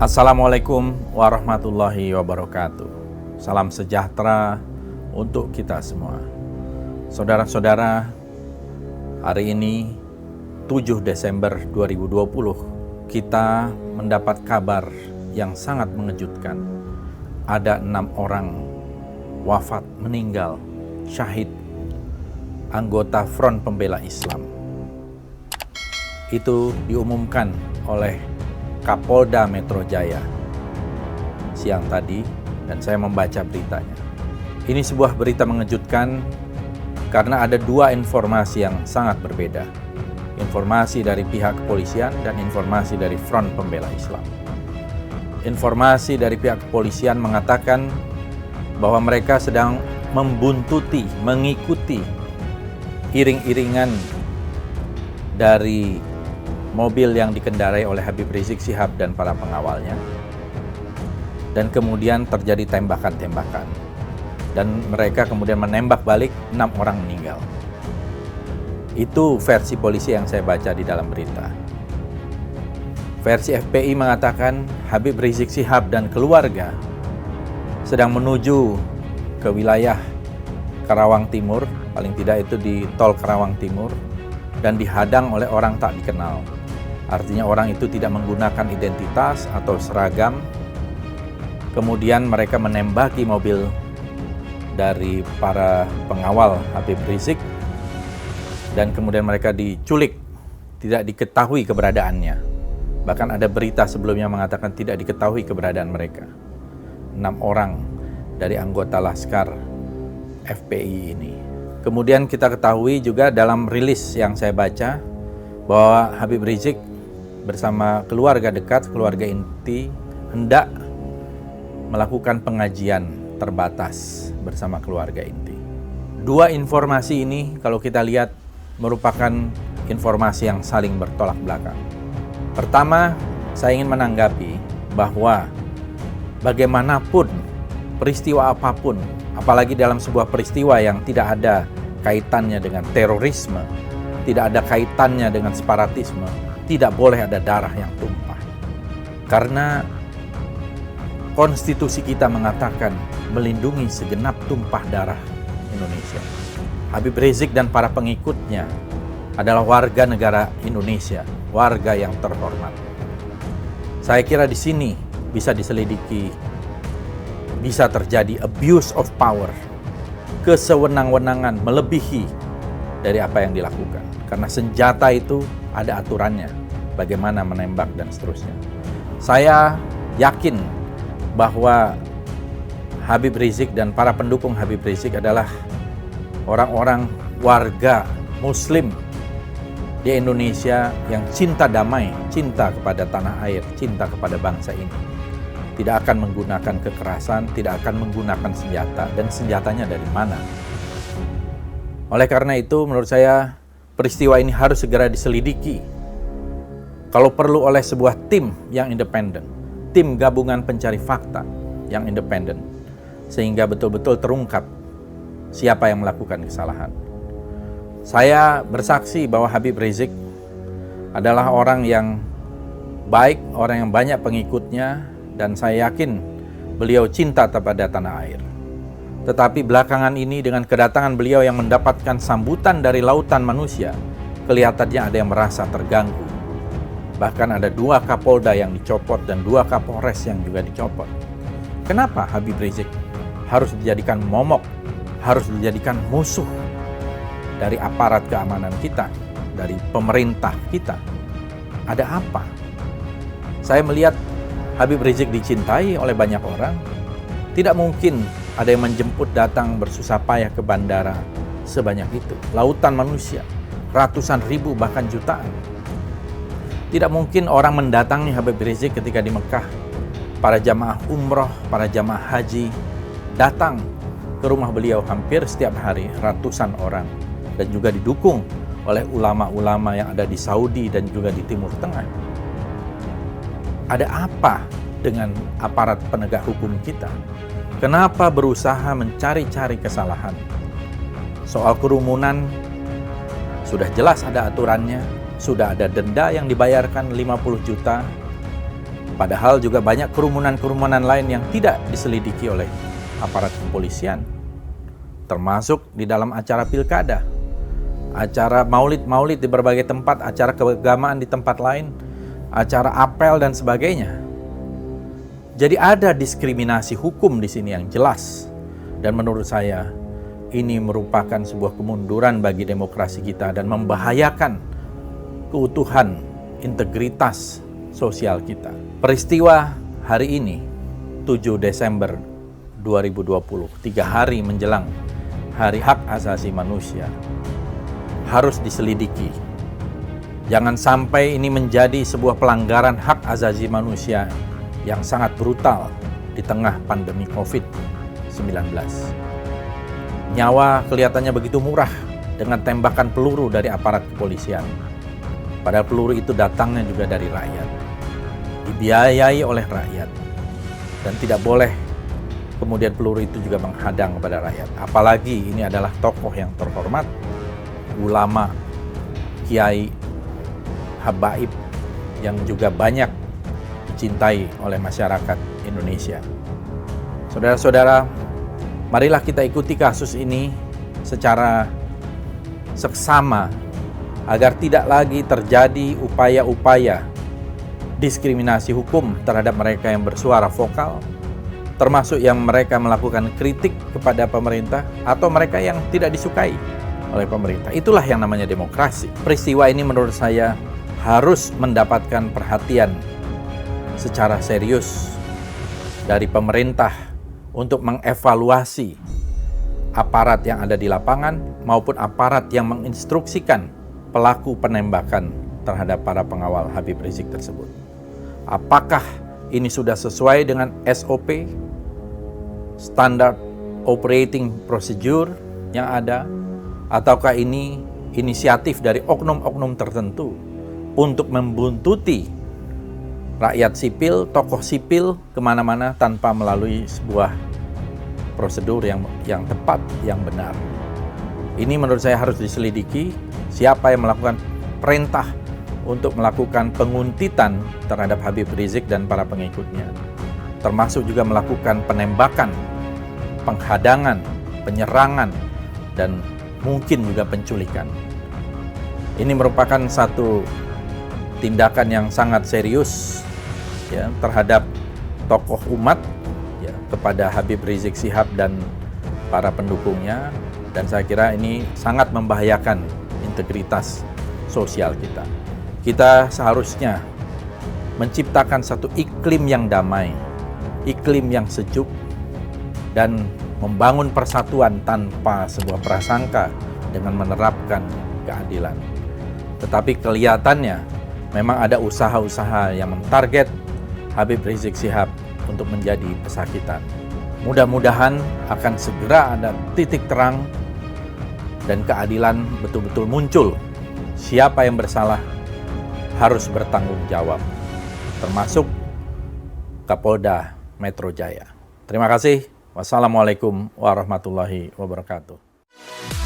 Assalamualaikum warahmatullahi wabarakatuh. Salam sejahtera untuk kita semua. Saudara-saudara, hari ini 7 Desember 2020 kita mendapat kabar yang sangat mengejutkan. Ada 6 orang wafat, meninggal, syahid, anggota Front Pembela Islam. Itu diumumkan oleh Kapolda Metro Jaya siang tadi, dan saya membaca beritanya. Ini sebuah berita mengejutkan karena ada dua informasi yang sangat berbeda. Informasi dari pihak kepolisian dan informasi dari Front Pembela Islam. Informasi dari pihak kepolisian mengatakan bahwa mereka sedang membuntuti, mengikuti iring-iringan dari mobil yang dikendarai oleh Habib Rizik Syihab dan para pengawalnya. Dan kemudian terjadi tembakan-tembakan. Dan mereka kemudian menembak balik, 6 orang meninggal. Itu versi polisi yang saya baca di dalam berita. Versi FPI mengatakan Habib Rizik Syihab dan keluarga sedang menuju ke wilayah Karawang Timur, paling tidak itu di tol Karawang Timur, dan dihadang oleh orang tak dikenal. Artinya orang itu tidak menggunakan identitas atau seragam. Kemudian mereka menembaki mobil dari para pengawal Habib Rizik, dan kemudian mereka diculik, tidak diketahui keberadaannya. Bahkan ada berita sebelumnya mengatakan tidak diketahui keberadaan mereka. 6 orang dari anggota Laskar FPI ini. Kemudian kita ketahui juga dalam rilis yang saya baca bahwa Habib Rizik bersama keluarga dekat, keluarga inti, hendak melakukan pengajian terbatas bersama keluarga inti. Dua informasi ini kalau kita lihat merupakan informasi yang saling bertolak belakang. Pertama, saya ingin menanggapi bahwa bagaimanapun peristiwa apapun, apalagi dalam sebuah peristiwa yang tidak ada kaitannya dengan terorisme, tidak ada kaitannya dengan separatisme, tidak boleh ada darah yang tumpah. Karena konstitusi kita mengatakan melindungi segenap tumpah darah Indonesia. Habib Rizik dan para pengikutnya adalah warga negara Indonesia, warga yang terhormat. Saya kira di sini bisa diselidiki, bisa terjadi abuse of power, kesewenang-wenangan melebihi dari apa yang dilakukan. Karena senjata itu ada aturannya, bagaimana menembak dan seterusnya. Saya yakin bahwa Habib Rizik dan para pendukung Habib Rizik adalah orang-orang warga Muslim di Indonesia yang cinta damai, cinta kepada tanah air, cinta kepada bangsa ini. Tidak akan menggunakan kekerasan, tidak akan menggunakan senjata, dan senjatanya dari mana. Oleh karena itu, menurut saya peristiwa ini harus segera diselidiki. Kalau perlu oleh sebuah tim yang independen, tim gabungan pencari fakta yang independen, sehingga betul-betul terungkap siapa yang melakukan kesalahan. Saya bersaksi bahwa Habib Rizik adalah orang yang baik, orang yang banyak pengikutnya, dan saya yakin beliau cinta kepada tanah air. Tetapi belakangan ini dengan kedatangan beliau yang mendapatkan sambutan dari lautan manusia, kelihatannya ada yang merasa terganggu. Bahkan ada 2 Kapolda yang dicopot dan 2 Kapolres yang juga dicopot. Kenapa Habib Rizik harus dijadikan momok, harus dijadikan musuh dari aparat keamanan kita, dari pemerintah kita? Ada apa? Saya melihat Habib Rizik dicintai oleh banyak orang. Tidak mungkin ada yang menjemput datang bersusah payah ke bandara sebanyak itu. Lautan manusia, ratusan ribu bahkan jutaan. Tidak mungkin orang mendatangi Habib Rizik ketika di Mekah. Para jamaah umroh, para jamaah haji datang ke rumah beliau hampir setiap hari, ratusan orang. Dan juga didukung oleh ulama-ulama yang ada di Saudi dan juga di Timur Tengah. Ada apa dengan aparat penegak hukum kita? Kenapa berusaha mencari-cari kesalahan? Soal kerumunan, sudah jelas ada aturannya, sudah ada denda yang dibayarkan 50 juta, Padahal juga banyak kerumunan-kerumunan lain yang tidak diselidiki oleh aparat kepolisian, termasuk di dalam acara pilkada, acara maulid-maulid di berbagai tempat, acara keagamaan di tempat lain, acara apel dan sebagainya. Jadi ada diskriminasi hukum di sini yang jelas. Dan menurut saya ini merupakan sebuah kemunduran bagi demokrasi kita dan membahayakan keutuhan integritas sosial kita. Peristiwa hari ini, 7 Desember 2020, 3 hari menjelang Hari Hak Asasi Manusia, harus diselidiki. Jangan sampai ini menjadi sebuah pelanggaran hak asasi manusia yang sangat brutal di tengah pandemi COVID-19. Nyawa kelihatannya begitu murah dengan tembakan peluru dari aparat kepolisian. Padahal peluru itu datangnya juga dari rakyat, dibiayai oleh rakyat, dan tidak boleh kemudian peluru itu juga menghadang kepada rakyat. Apalagi ini adalah tokoh yang terhormat, ulama, kiai, habaib yang juga banyak dicintai oleh masyarakat Indonesia. Saudara-saudara, marilah kita ikuti kasus ini secara seksama agar tidak lagi terjadi upaya-upaya diskriminasi hukum terhadap mereka yang bersuara vokal, termasuk yang mereka melakukan kritik kepada pemerintah atau mereka yang tidak disukai oleh pemerintah. Itulah yang namanya demokrasi. Peristiwa ini menurut saya harus mendapatkan perhatian secara serius dari pemerintah untuk mengevaluasi aparat yang ada di lapangan maupun aparat yang menginstruksikan pelaku penembakan terhadap para pengawal Habib Rizik tersebut. Apakah ini sudah sesuai dengan SOP, Standard Operating Procedure yang ada, ataukah ini inisiatif dari oknum-oknum tertentu untuk membuntuti rakyat sipil, tokoh sipil kemana-mana tanpa melalui sebuah prosedur yang tepat, yang benar. Ini menurut saya harus diselidiki siapa yang melakukan perintah untuk melakukan penguntitan terhadap Habib Rizik dan para pengikutnya, termasuk juga melakukan penembakan, penghadangan, penyerangan, dan mungkin juga penculikan. Ini merupakan satu tindakan yang sangat serius ya, terhadap tokoh umat ya, kepada Habib Rizik Syihab dan para pendukungnya, dan saya kira ini sangat membahayakan integritas sosial kita. Kita seharusnya menciptakan satu iklim yang damai, iklim yang sejuk, dan membangun persatuan tanpa sebuah prasangka dengan menerapkan keadilan. Tetapi kelihatannya memang ada usaha-usaha yang mentarget Habib Rizik Syihab untuk menjadi pesakitan. Mudah-mudahan akan segera ada titik terang dan keadilan betul-betul muncul. Siapa yang bersalah harus bertanggung jawab, termasuk Kapolda Metro Jaya. Terima kasih. Wassalamualaikum warahmatullahi wabarakatuh.